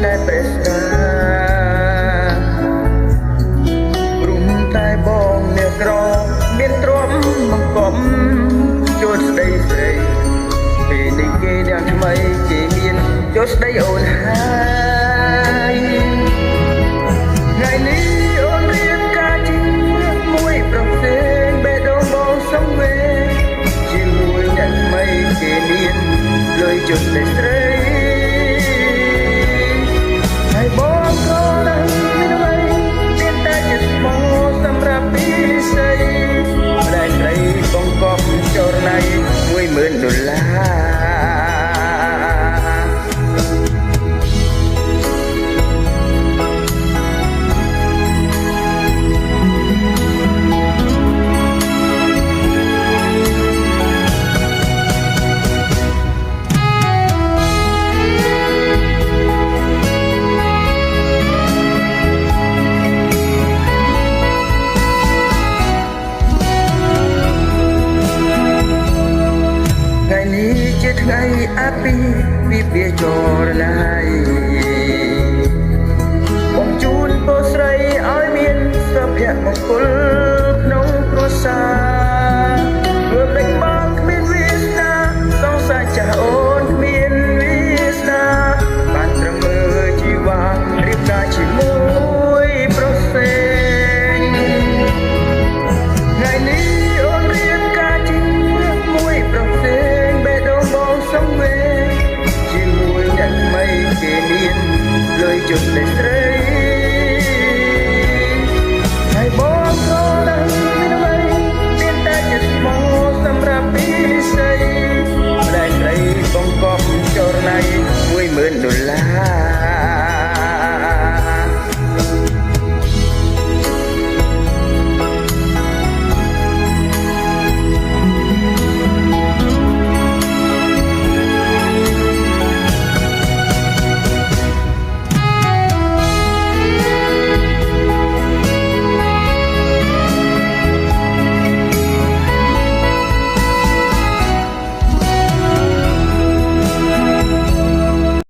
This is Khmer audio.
តែព្រះស្រារុំតែបងអ្នកក្រមានទ្រព្យបង្កប់ជួនស្ដីស្រីពេលនេះគេយ៉ាងថ្មីគេមានជួនស្ដីអូនហើយថ្ងៃនេះអូនរៀបការជាមួយប្រុសផ្សេងបេះដូងបងសង្វេគជាមួយអ្នកថ្មីគេមានលុយជួនស្ដីស្រីហើយបងក៏ដឹងមានអ្វីមានតែជាស្មោសម្រាប់ពីស្រីម្ដាយស្រីបង្កប់ចរណៃ$10000ថ្ងៃអាពីពីវាចរណៃបងជូនពរស្រីឲ្យមានសុភមង្គលក្នុងគ្រួសារ